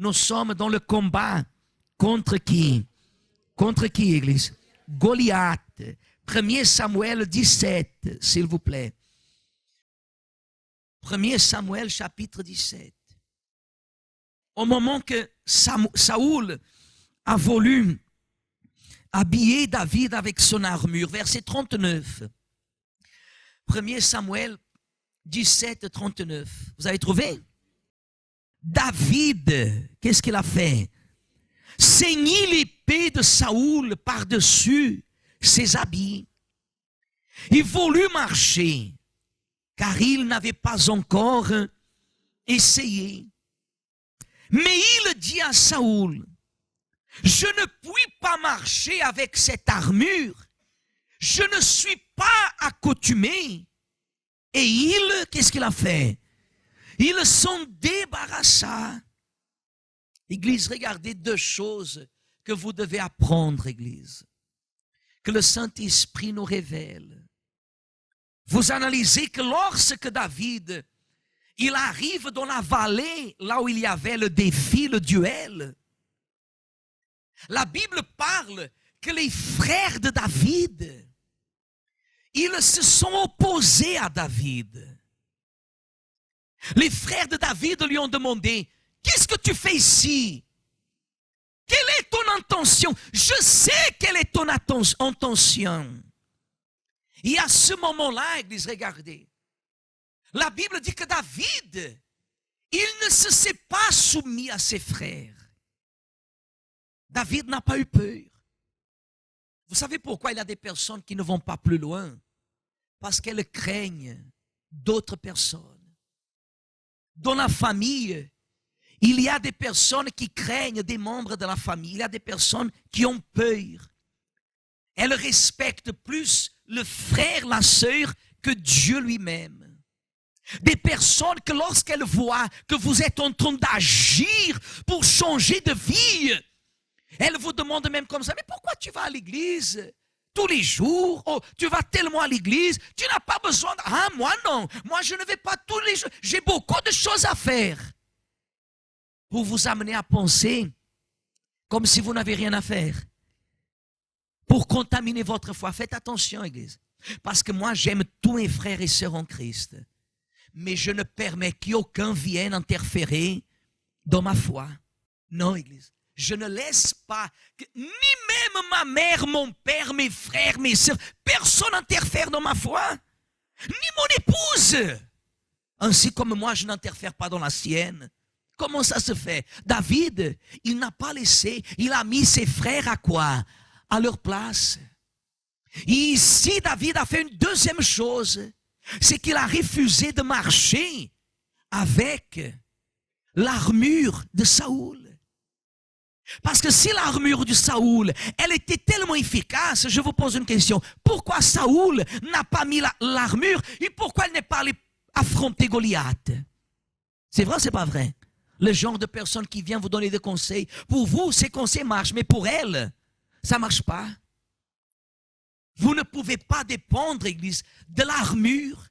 nous sommes dans le combat. Contre qui? Contre qui, Église? Goliath. 1 Samuel 17, s'il vous plaît. 1 Samuel chapitre 17. Au moment que Saoul a voulu habiller David avec son armure, verset 39. 1 Samuel 17, 39. Vous avez trouvé? David, qu'est-ce qu'il a fait? Ceignit l'épée de Saoul par-dessus ses habits. Il voulut marcher, car il n'avait pas encore essayé. Mais il dit à Saoul, je ne puis pas marcher avec cette armure. Je ne suis pas accoutumé. Et il, qu'est-ce qu'il a fait? Il s'en débarrassa. Église, regardez deux choses que vous devez apprendre, Église. Que le Saint-Esprit nous révèle. Vous analysez que lorsque David, il arrive dans la vallée, là où il y avait le défi, le duel, la Bible parle que les frères de David, ils se sont opposés à David. Les frères de David lui ont demandé, qu'est-ce que tu fais ici? Quelle est ton intention? Je sais quelle est ton intention. Et à ce moment-là, Église, regardez. La Bible dit que David, il ne se s'est pas soumis à ses frères. David n'a pas eu peur. Vous savez pourquoi il y a des personnes qui ne vont pas plus loin? Parce qu'elles craignent d'autres personnes. Dans la famille, il y a des personnes qui craignent des membres de la famille. Il y a des personnes qui ont peur. Elles respectent plus le frère, la sœur, que Dieu lui-même. Des personnes que lorsqu'elles voient que vous êtes en train d'agir pour changer de vie, elles vous demandent même comme ça, mais pourquoi tu vas à l'église tous les jours? Oh, tu vas tellement à l'église, tu n'as pas besoin de... Ah, moi non, moi je ne vais pas tous les jours, j'ai beaucoup de choses à faire. Pour vous amener à penser comme si vous n'avez rien à faire. Pour contaminer votre foi. Faites attention, Église. Parce que moi, j'aime tous mes frères et sœurs en Christ. Mais je ne permets qu'aucun vienne interférer dans ma foi. Non, Église. Je ne laisse pas, ni même ma mère, mon père, mes frères, mes sœurs, personne n'interfère dans ma foi. Ni mon épouse. Ainsi comme moi, je n'interfère pas dans la sienne. Comment ça se fait? David, il n'a pas laissé, il a mis ses frères à quoi? À leur place. Et ici, David a fait une deuxième chose, c'est qu'il a refusé de marcher avec l'armure de Saoul. Parce que si l'armure de Saoul, elle était tellement efficace, je vous pose une question, pourquoi Saoul n'a pas mis l'armure et pourquoi il n'est pas allé affronter Goliath? C'est vrai ou c'est pas vrai? Le genre de personne qui vient vous donner des conseils, pour vous, ces conseils marchent, mais pour elle, ça ne marche pas. Vous ne pouvez pas dépendre, Église, de l'armure,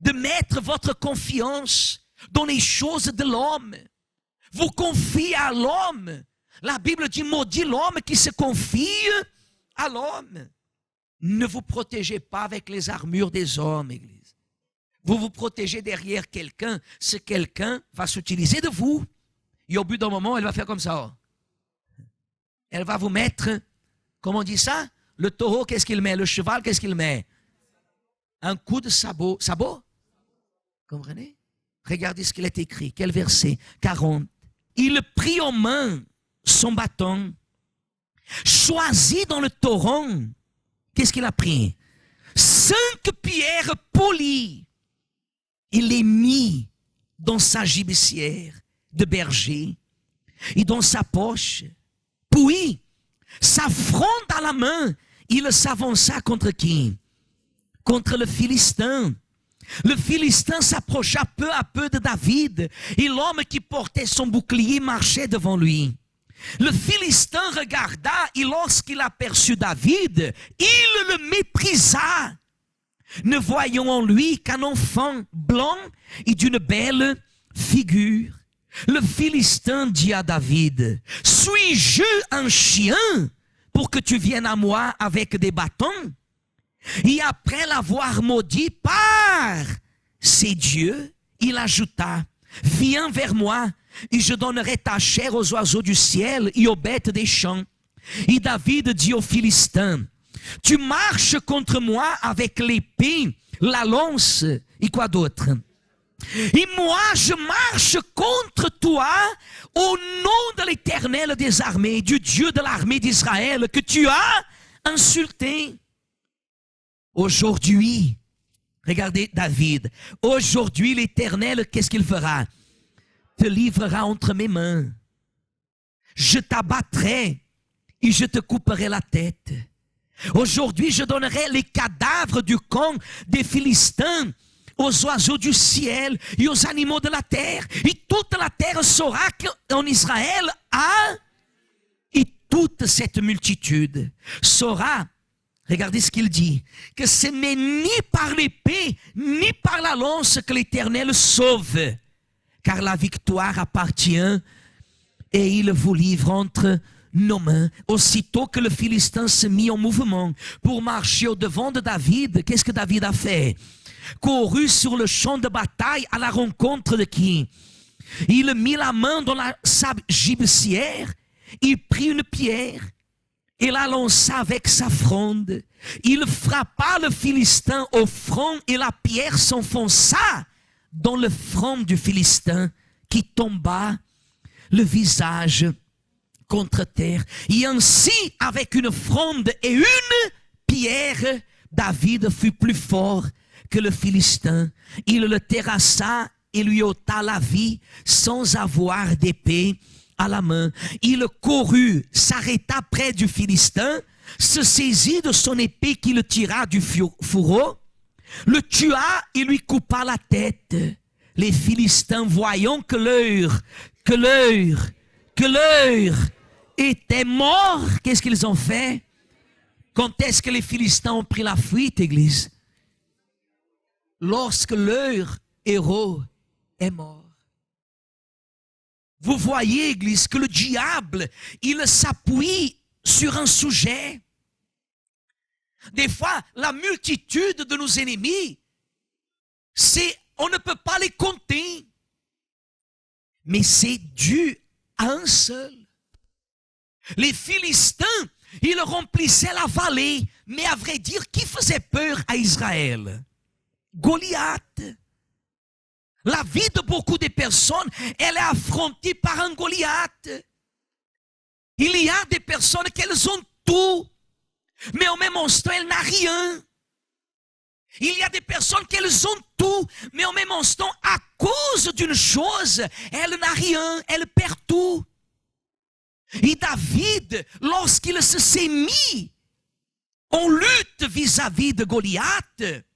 de mettre votre confiance dans les choses de l'homme. Vous confiez à l'homme. La Bible dit, maudit l'homme qui se confie à l'homme. Ne vous protégez pas avec les armures des hommes, Église. Vous vous protégez derrière quelqu'un. Ce quelqu'un va s'utiliser de vous. Et au bout d'un moment, elle va faire comme ça. Elle va vous mettre, comment on dit ça? Le taureau, qu'est-ce qu'il met? Le cheval, qu'est-ce qu'il met? Un coup de sabot. Sabot? Comprenez? Regardez ce qu'il est écrit. Quel verset? 40. Il prit en main son bâton, choisit dans le torrent. Qu'est-ce qu'il a pris? 5 pierres polies. Il les mit dans sa gibecière de berger et dans sa poche. Puis, sa fronde à la main, il s'avança contre qui? Contre le Philistin. Le Philistin s'approcha peu à peu de David et l'homme qui portait son bouclier marchait devant lui. Le Philistin regarda et lorsqu'il aperçut David, il le méprisa, ne voyant en lui qu'un enfant blanc et d'une belle figure. Le Philistin dit à David, suis-je un chien pour que tu viennes à moi avec des bâtons? Et après l'avoir maudit par ses dieux, il ajouta, viens vers moi et je donnerai ta chair aux oiseaux du ciel et aux bêtes des champs. Et David dit aux Philistins, tu marches contre moi avec l'épée, la lance et quoi d'autre? Et moi, je marche contre toi au nom de l'Éternel des armées, du Dieu de l'armée d'Israël que tu as insulté. Aujourd'hui, regardez David, aujourd'hui l'Éternel, qu'est-ce qu'il fera? Te livrera entre mes mains. Je t'abattrai et je te couperai la tête. Aujourd'hui, je donnerai les cadavres du camp des Philistins aux oiseaux du ciel et aux animaux de la terre. Et toute la terre saura qu'en Israël a, et toute cette multitude saura, regardez ce qu'il dit, que ce n'est ni par l'épée, ni par la lance que l'Éternel sauve, car la victoire appartient et il vous livre entre nos mains. Aussitôt que le Philistin se mit en mouvement pour marcher au devant de David, qu'est-ce que David a fait? Couru sur le champ de bataille à la rencontre de qui? Il mit la main dans sa gibecière, il prit une pierre et la lança avec sa fronde. Il frappa le Philistin au front et la pierre s'enfonça dans le front du Philistin qui tomba le visage contre terre. Et ainsi, avec une fronde et une pierre, David fut plus fort que le Philistin. Il le terrassa et lui ôta la vie sans avoir d'épée à la main. Il courut, s'arrêta près du Philistin, se saisit de son épée qu'il tira du fourreau, le tua et lui coupa la tête. Les Philistins, voyant que l'heure était mort, qu'est-ce qu'ils ont fait? Quand est-ce que les Philistins ont pris la fuite, Église? Lorsque leur héros est mort. Vous voyez, Église, que le diable, il s'appuie sur un sujet. Des fois, la multitude de nos ennemis, on ne peut pas les compter. Mais c'est dû à un seul. Les Philistins, ils remplissaient la vallée. Mais à vrai dire, qui faisait peur à Israël? Goliath. La vie de beaucoup de personnes, elle est affrontée par un Goliath. Il y a des personnes qui ont tout, mais au même instant, elles n'ont rien. Il y a des personnes qui ont tout, mais au même instant, à cause d'une chose, elles n'ont rien, elles perdent tout. Et David, lorsqu'il s'est mis en lutte vis-à-vis de Goliath,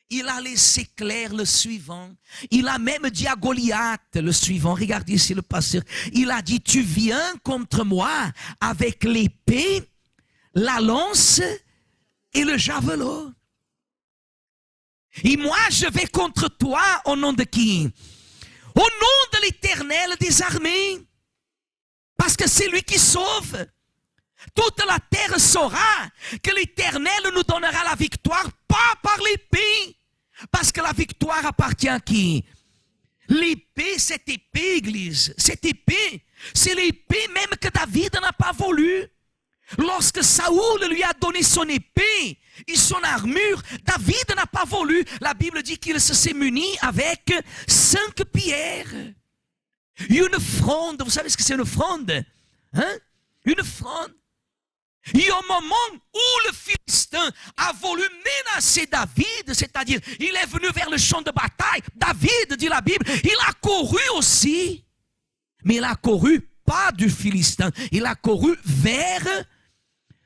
il a laissé clair le suivant. Il a même dit à Goliath le suivant. Regardez ici le pasteur. Il a dit, tu viens contre moi avec l'épée, la lance et le javelot. Et moi, je vais contre toi au nom de qui? Au nom de l'Éternel des armées. Parce que c'est lui qui sauve. Toute la terre saura que l'Éternel nous donnera la victoire, pas par l'épée. Parce que la victoire appartient à qui? L'épée, cette épée, Église, cette épée, c'est l'épée même que David n'a pas voulu. Lorsque Saoul lui a donné son épée et son armure, David n'a pas voulu. La Bible dit qu'il s'est muni avec 5 pierres. Une fronde, vous savez ce que c'est une fronde? Hein? Une fronde. Et au moment où le Philistin a voulu menacer David, c'est-à-dire il est venu vers le champ de bataille, David, dit la Bible, il a couru aussi. Mais il a couru pas du Philistin, il a couru vers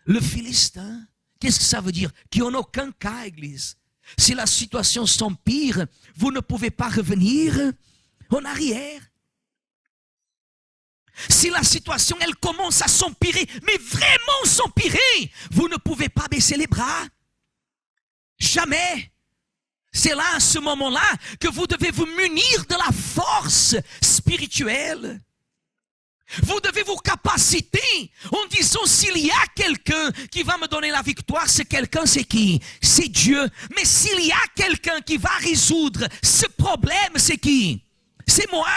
le Philistin. Qu'est-ce que ça veut dire? Qu'en aucun cas, Église, si la situation s'empire, vous ne pouvez pas revenir en arrière. Si la situation, elle commence à s'empirer, mais vraiment s'empirer, vous ne pouvez pas baisser les bras. Jamais. C'est là, à ce moment-là, que vous devez vous munir de la force spirituelle. Vous devez vous capaciter en disant, s'il y a quelqu'un qui va me donner la victoire, c'est quelqu'un, c'est qui? C'est Dieu. Mais s'il y a quelqu'un qui va résoudre ce problème, c'est qui? C'est moi.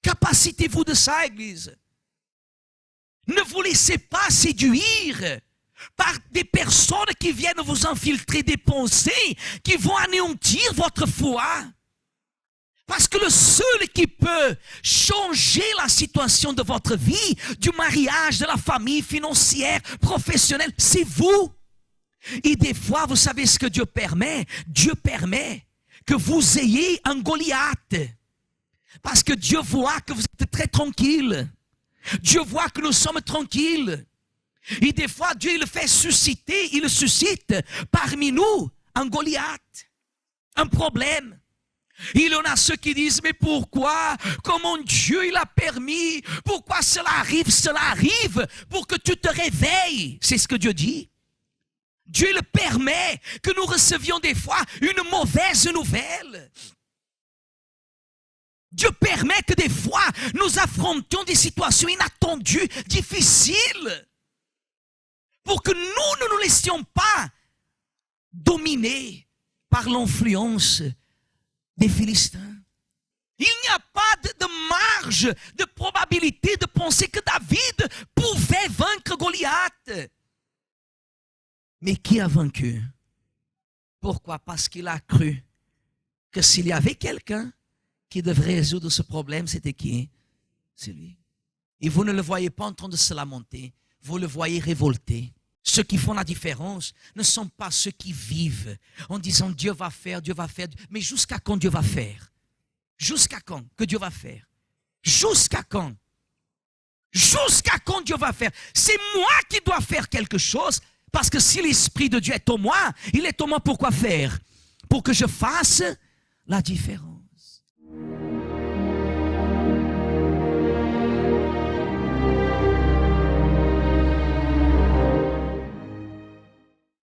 Capacitez-vous de ça, Église. Ne vous laissez pas séduire par des personnes qui viennent vous infiltrer des pensées qui vont anéantir votre foi. Parce que le seul qui peut changer la situation de votre vie, du mariage, de la famille, financière, professionnelle, c'est vous. Et des fois, vous savez ce que Dieu permet? Dieu permet que vous ayez un Goliath. Parce que Dieu voit que vous êtes très tranquille. Dieu voit que nous sommes tranquilles. Et des fois, Dieu le fait susciter, il le suscite parmi nous un Goliath, un problème. Il y en a ceux qui disent, mais pourquoi? Comment Dieu il a permis? Pourquoi cela arrive? Cela arrive pour que tu te réveilles. C'est ce que Dieu dit. Dieu le permet que nous recevions des fois une mauvaise nouvelle. Dieu permet que des fois nous affrontions des situations inattendues, difficiles, pour que nous ne nous laissions pas dominer par l'influence des Philistins. Il n'y a pas de marge de probabilité de penser que David pouvait vaincre Goliath. Mais qui a vaincu? Pourquoi? Parce qu'il a cru que s'il y avait quelqu'un qui devrait résoudre ce problème, c'était qui? C'est lui. Et vous ne le voyez pas en train de se lamenter, vous le voyez révolté. Ceux qui font la différence ne sont pas ceux qui vivent en disant Dieu va faire, mais jusqu'à quand Dieu va faire? Jusqu'à quand que Dieu va faire? Jusqu'à quand? Jusqu'à quand Dieu va faire? C'est moi qui dois faire quelque chose, parce que si l'Esprit de Dieu est en moi, il est en moi pour quoi faire? Pour que je fasse la différence.